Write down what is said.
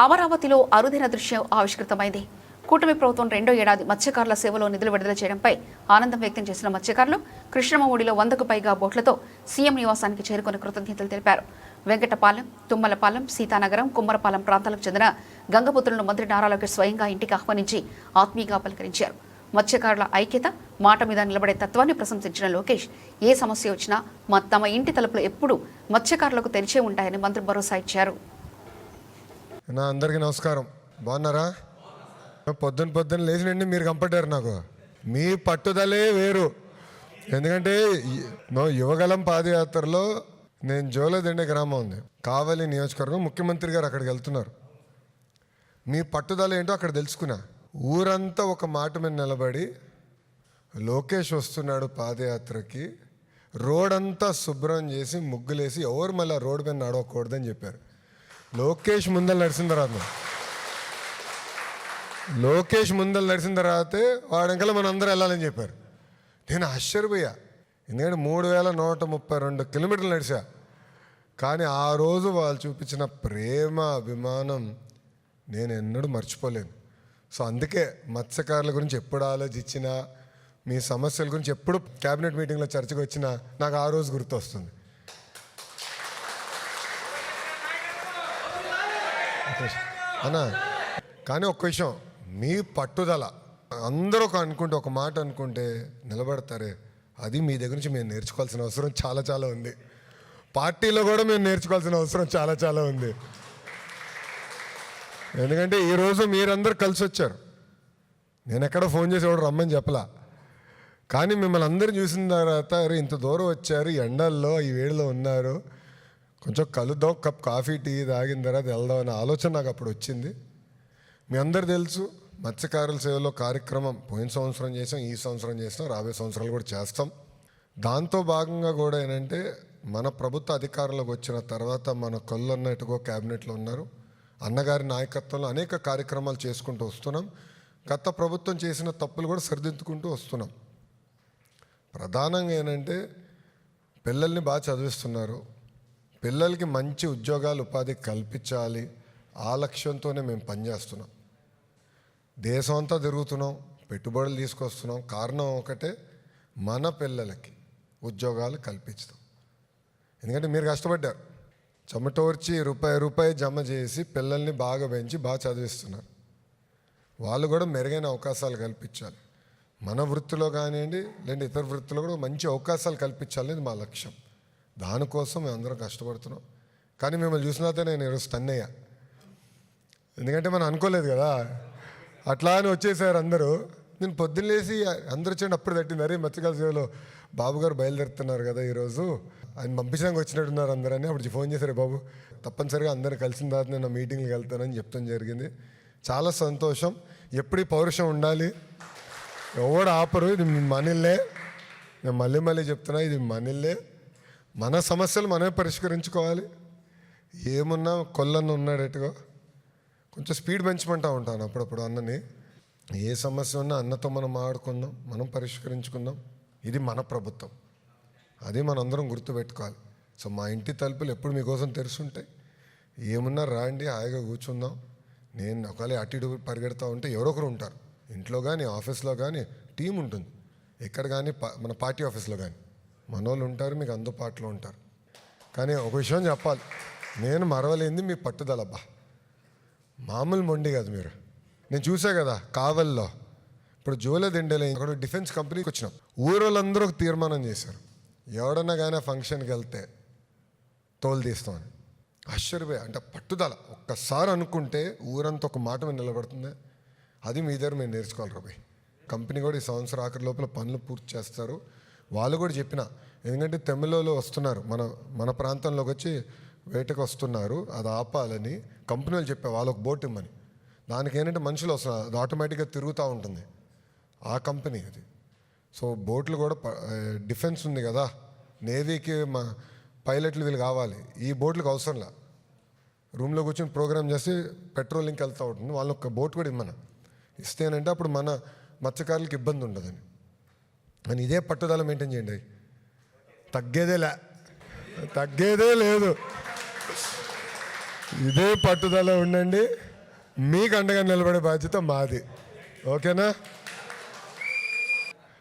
అమరావతిలో అరుదైన దృశ్యం ఆవిష్కృతమైంది. కూటమి ప్రభుత్వం రెండో ఏడాది మత్స్యకారుల సేవలో నిధులు విడుదల చేయడంపై ఆనందం వ్యక్తం చేసిన మత్స్యకారులు కృష్ణమూడిలో 100కు పైగా బోట్లతో సీఎం నివాసానికి చేరుకుని కృతజ్ఞతలు తెలిపారు. వెంకటపాలెం, తుమ్మలపాలెం, సీతానగరం, కుమ్మరపాలెం ప్రాంతాలకు చెందిన గంగపుత్రులను మంత్రి నారా లోకేష్ స్వయంగా ఇంటికి ఆహ్వానించి ఆత్మీయంగా పలకరించారు. మత్స్యకారుల ఐక్యత, మాట మీద నిలబడే తత్వాన్ని ప్రశంసించిన లోకేష్ ఏ సమస్య వచ్చినా తమ ఇంటి తలుపులు ఎప్పుడూ మత్స్యకారులకు తెరిచే ఉంటాయని మంత్రి భరోసా ఇచ్చారు. అందరికీ నమస్కారం. బాగున్నారా? పొద్దున్న లేచినండి మీరు కంపట్టారు. నాకు మీ పట్టుదలే వేరు. ఎందుకంటే యువగలం పాదయాత్రలో నేను జోలదండే గ్రామం ఉంది, కావలి నియోజకవర్గం, ముఖ్యమంత్రి గారు అక్కడికి వెళ్తున్నారు. మీ పట్టుదల ఏంటో అక్కడ తెలుసుకున్నా. ఊరంతా ఒక మాట మీద నిలబడి లోకేష్ వస్తున్నాడు పాదయాత్రకి, రోడ్ అంతా శుభ్రం చేసి ముగ్గులేసి ఎవరు మళ్ళీ రోడ్డు మీద నడవకూడదని చెప్పారు. లోకేష్ ముందర నడిచిన తర్వాతే వాడంకల్లా మనం అందరూ వెళ్ళాలని చెప్పారు. నేను ఆశ్చర్యపోయా. ఎందుకంటే 3132 కిలోమీటర్లు నడిచా. కానీ ఆ రోజు వాళ్ళు చూపించిన ప్రేమ, అభిమానం నేను ఎన్నడూ మర్చిపోలేను. సో అందుకే మత్స్యకారుల గురించి ఎప్పుడు ఆలోచించినా, మీ సమస్యల గురించి ఎప్పుడు క్యాబినెట్ మీటింగ్లో చర్చకు వచ్చినా నాకు ఆ రోజు గుర్తొస్తుంది. అన్నా, కానీ ఒక్క విషయం, మీ పట్టుదల అందరూ అనుకుంటే, ఒక మాట అనుకుంటే నిలబడతారే, అది మీ దగ్గర నుంచి మేము నేర్చుకోవాల్సిన అవసరం చాలా చాలా ఉంది. పార్టీలో కూడా మేము నేర్చుకోవాల్సిన అవసరం చాలా చాలా ఉంది. ఎందుకంటే ఈరోజు మీరందరూ కలిసి వచ్చారు. నేను ఎక్కడ ఫోన్ చేసి ఎవడు రమ్మని చెప్పలా. కానీ మిమ్మల్ని అందరూ చూసిన తర్వాత ఇంత దూరం వచ్చారు, ఎండల్లో ఈ వేడిలో ఉన్నారు, కొంచెం కలుద్దాం, కప్ కాఫీ టీ తాగిన తర్వాత వెళ్దాం అనే ఆలోచన నాకు అప్పుడు వచ్చింది. మీ అందరు తెలుసు, మత్స్యకారుల సేవలో కార్యక్రమం పోయిన సంవత్సరం చేసాం, ఈ సంవత్సరం చేస్తాం, రాబోయే సంవత్సరాలు కూడా చేస్తాం. దాంతో భాగంగా కూడా ఏంటంటే మన ప్రభుత్వ అధికారంలోకి వచ్చిన తర్వాత మన కొల్లన్నట్టుగా క్యాబినెట్లో ఉన్నారు. అన్నగారి నాయకత్వంలో అనేక కార్యక్రమాలు చేసుకుంటూ వస్తున్నాం. గత ప్రభుత్వం చేసిన తప్పులు కూడా సరిదిద్దుకుంటూ వస్తున్నాం. ప్రధానంగా ఏంటంటే పిల్లల్ని బాగా చదివిస్తున్నారు, పిల్లలకి మంచి ఉద్యోగాలు, ఉపాధి కల్పించాలి, ఆ లక్ష్యంతోనే మేము పనిచేస్తున్నాం. దేశం అంతా తిరుగుతున్నాం, పెట్టుబడులు తీసుకొస్తున్నాం. కారణం ఒకటే, మన పిల్లలకి ఉద్యోగాలు కల్పించడం. ఎందుకంటే మీరు కష్టపడ్డారు, చెమటోర్చి రూపాయి జమ చేసి పిల్లల్ని బాగా పెంచి బాగా చదివిస్తున్నారు. వాళ్ళు కూడా మెరుగైన అవకాశాలు కల్పించాలి. మన వృత్తిలో కానివ్వండి, లేదంటే ఇతర వృత్తిలో కూడా మంచి అవకాశాలు కల్పించాలనేది మా లక్ష్యం. దానికోసం మేము అందరం కష్టపడుతున్నాం. కానీ మిమ్మల్ని చూసినాతే నేను ఈరోజు స్టన్ అయ్యా. ఎందుకంటే మనం అనుకోలేదు కదా, అట్లా అని వచ్చేసారు అందరూ. నేను పొద్దున్న లేసి అందరూ వచ్చాడు, అప్పుడు తట్టింది, అరే మత్స్యకారుల సేవలో బాబు గారు బయలుదేరుతున్నారు కదా ఈరోజు, ఆయన పంపించడానికి వచ్చినట్టున్నారు అందరని. అప్పుడు ఫోన్ చేశారు, బాబు తప్పనిసరిగా అందరూ కలిసిన తర్వాత నేను మీటింగ్కి వెళ్తానని చెప్తాం జరిగింది. చాలా సంతోషం. ఎప్పుడు పౌరుషం ఉండాలి, ఎవడు ఆపరు. ఇది మనీళ్ళే, నేను మళ్ళీ చెప్తున్నా, ఇది మనీళ్ళే. మన సమస్యలు మనమే పరిష్కరించుకోవాలి. ఏమున్నా కొల్లన్న ఉన్నాడేట్టుగా కొంచెం స్పీడ్ పెంచమంటా ఉంటాను అప్పుడప్పుడు అన్నని. ఏ సమస్య ఉన్నా అన్నతో మనం ఆడుకుందాం, మనం పరిష్కరించుకుందాం. ఇది మన ప్రభుత్వం, అది మనందరం గుర్తుపెట్టుకోవాలి. సో మా ఇంటి తలుపులు ఎప్పుడు మీకోసం తెరుచుంటాయి. ఏమున్నా రాండి, హాయిగా కూర్చుందాం. నేను ఒకవేళ అటు ఇటు పరిగెడతా ఉంటే ఎవరో ఒకరు ఉంటారు, ఇంట్లో కానీ ఆఫీస్లో కానీ టీం ఉంటుంది, ఎక్కడ కానీ మన పార్టీ ఆఫీస్లో కానీ మనోళ్ళు ఉంటారు, మీకు అందుబాటులో ఉంటారు. కానీ ఒక విషయం చెప్పాలి, నేను మరవలేంది మీ పట్టుదల. అబ్బా, మామూలు మొండి కాదు మీరు. నేను చూసా కదా కావల్లో, ఇప్పుడు జోలదిండేలో అక్కడ డిఫెన్స్ కంపెనీకి వచ్చినాం. ఊరోళ్ళందరూ ఒక తీర్మానం చేశారు, ఎవడన్నా కానీ ఫంక్షన్కి వెళ్తే తోలు తీస్తామని. ఆశ్చర్యపోయా. అంటే పట్టుదల ఒక్కసారి అనుకుంటే ఊరంతా ఒక మాట మీద నిలబడుతుంది. అది మీ దగ్గర మేము నేర్చుకోవాలి రాబాయ్. కంపెనీ కూడా ఈ సంవత్సరం ఆఖరి లోపల పనులు పూర్తి చేస్తారు. వాళ్ళు కూడా చెప్పిన, ఎందుకంటే తమిళలో వస్తున్నారు, మన ప్రాంతంలోకి వచ్చి వేటకు వస్తున్నారు, అది ఆపాలని కంపెనీ వాళ్ళు చెప్పారు. వాళ్ళకు బోట్ ఇమ్మని. దానికి ఏంటంటే మనుషులు వస్తున్నారు, అది ఆటోమేటిక్గా తిరుగుతూ ఉంటుంది ఆ కంపెనీ అది. సో బోట్లు కూడా డిఫెన్స్ ఉంది కదా, నేవీకి మా పైలట్లు వీళ్ళు కావాలి. ఈ బోట్లకు అవసరంలా, రూమ్లో కూర్చొని ప్రోగ్రామ్ చేసి పెట్రోలింగ్కి వెళ్తూ ఉంటుంది. వాళ్ళని ఒక బోట్ కూడా ఇమ్మన ఇస్తేనంటే అప్పుడు మన మత్స్యకారులకు ఇబ్బంది ఉండదని. అని ఇదే పట్టుదల మెయింటైన్ చేయండి. తగ్గేదే లేదు. ఇదే పట్టుదల ఉండండి. మీకు అండగా నిలబడే బాధ్యత మాది. ఓకేనా?